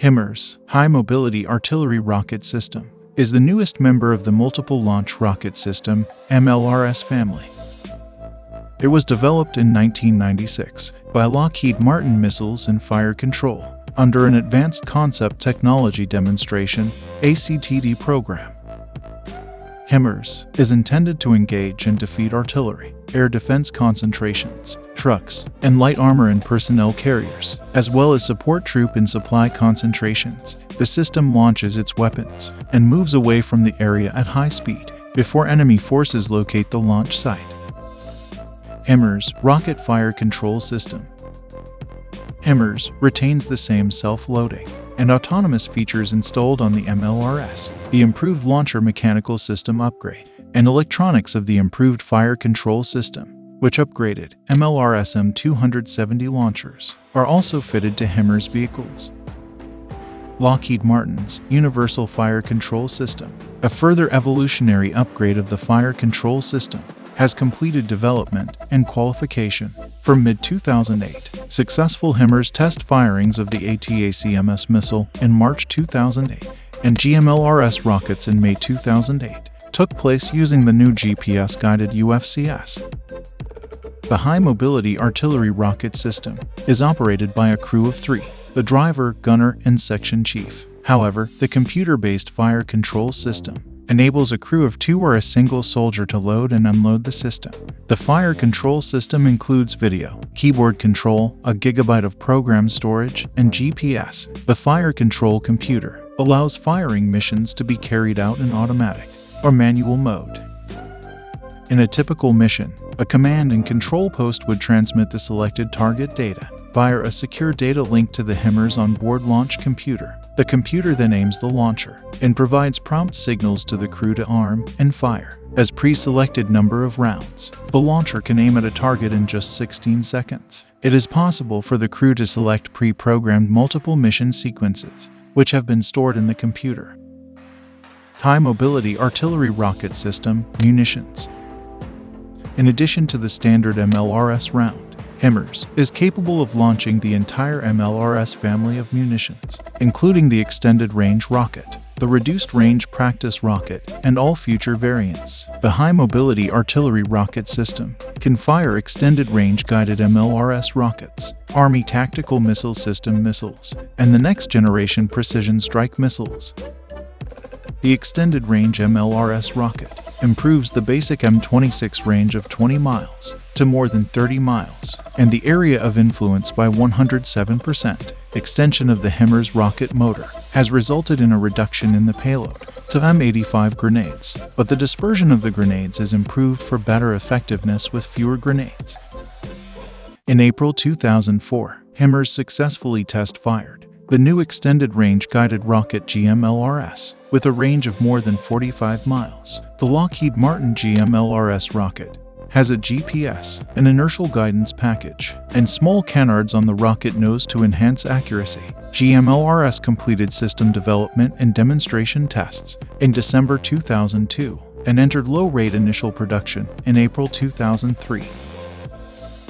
HIMARS, High Mobility Artillery Rocket System, is the newest member of the Multiple Launch Rocket System (MLRS) family. It was developed in 1996 by Lockheed Martin Missiles and Fire Control under an Advanced Concept Technology Demonstration (ACTD) program. HIMARS is intended to engage and defeat artillery, air defense concentrations, trucks, and light armor and personnel carriers, as well as support troop and supply concentrations. The system launches its weapons and moves away from the area at high speed before enemy forces locate the launch site. HIMARS Rocket Fire Control System. HIMARS retains the same self-loading and autonomous features installed on the MLRS, the improved launcher mechanical system upgrade, and electronics of the improved fire control system, which upgraded MLRS M270 launchers, are also fitted to HIMARS vehicles. Lockheed Martin's Universal Fire Control System, a further evolutionary upgrade of the fire control system, has completed development and qualification. From mid-2008, successful HIMARS test firings of the ATACMS missile in March 2008 and GMLRS rockets in May 2008 took place using the new GPS-guided UFCS. The High Mobility Artillery Rocket System is operated by a crew of 3, the driver, gunner, and section chief. However, the computer-based fire control system enables a crew of 2 or a single soldier to load and unload the system. The fire control system includes video, keyboard control, a gigabyte of program storage, and GPS. The fire control computer allows firing missions to be carried out in automatic or manual mode. In a typical mission, a command and control post would transmit the selected target data via a secure data link to the HIMARS onboard launch computer. The computer then aims the launcher and provides prompt signals to the crew to arm and fire. As pre-selected number of rounds, the launcher can aim at a target in just 16 seconds. It is possible for the crew to select pre-programmed multiple mission sequences, which have been stored in the computer. High Mobility Artillery Rocket System, Munitions. In addition to the standard MLRS round, HIMARS is capable of launching the entire MLRS family of munitions, including the Extended Range Rocket, the Reduced Range Practice Rocket, and all future variants. The High Mobility Artillery Rocket System can fire Extended Range Guided MLRS rockets, Army Tactical Missile System missiles, and the next generation precision strike missiles. The Extended Range MLRS rocket improves the basic M26 range of 20 miles to more than 30 miles, and the area of influence by 107%. Extension of the HIMARS rocket motor has resulted in a reduction in the payload to M85 grenades, but the dispersion of the grenades is improved for better effectiveness with fewer grenades. In April 2004, HIMARS successfully test-fired the new Extended Range Guided Rocket GMLRS with a range of more than 45 miles. The Lockheed Martin GMLRS rocket has a GPS, an inertial guidance package, and small canards on the rocket nose to enhance accuracy. GMLRS completed system development and demonstration tests in December 2002 and entered low-rate initial production in April 2003.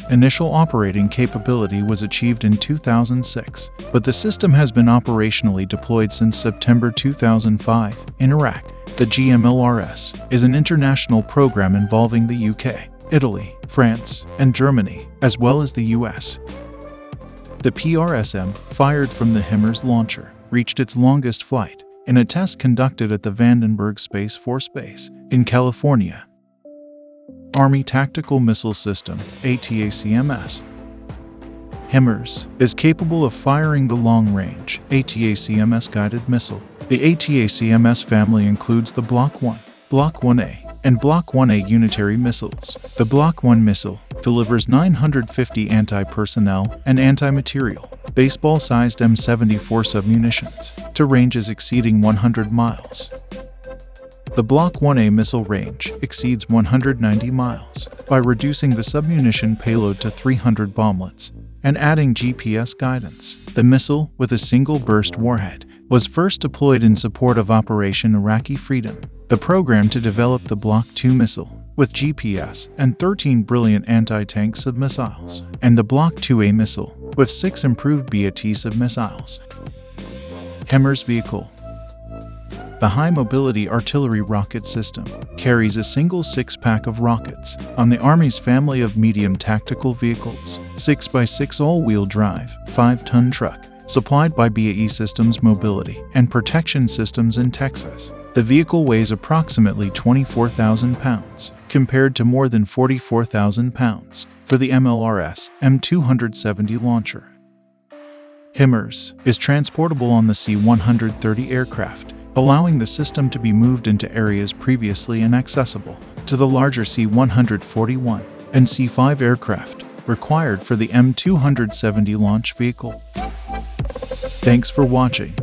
Initial operating capability was achieved in 2006, but the system has been operationally deployed since September 2005 in Iraq. The GMLRS is an international program involving the UK, Italy, France, and Germany, as well as the US. The PRSM, fired from the HIMARS launcher, reached its longest flight in a test conducted at the Vandenberg Space Force Base in California. Army Tactical Missile System, ATACMS. HIMARS is capable of firing the long-range ATACMS guided missile. The ATACMS family includes the Block 1, Block 1A, and Block 1A unitary missiles. The Block 1 missile delivers 950 anti-personnel and anti-material, baseball-sized M74 submunitions to ranges exceeding 100 miles. The Block 1A missile range exceeds 190 miles by reducing the submunition payload to 300 bomblets and adding GPS guidance. The missile, with a single burst warhead, was first deployed in support of Operation Iraqi Freedom, the program to develop the Block 2 missile with GPS and 13 brilliant anti-tank submissiles, and the Block 2A missile with 6 improved BAT submissiles. HIMARS vehicle. The High Mobility Artillery Rocket System carries a single 6-pack of rockets on the Army's family of medium tactical vehicles, 6x6 all-wheel drive, 5-ton truck, supplied by BAE Systems Mobility and Protection Systems in Texas. The vehicle weighs approximately 24,000 pounds, compared to more than 44,000 pounds for the MLRS M270 launcher. HIMARS is transportable on the C-130 aircraft, allowing the system to be moved into areas previously inaccessible to the larger C-141 and C-5 aircraft required for the M270 launch vehicle. Thanks for watching.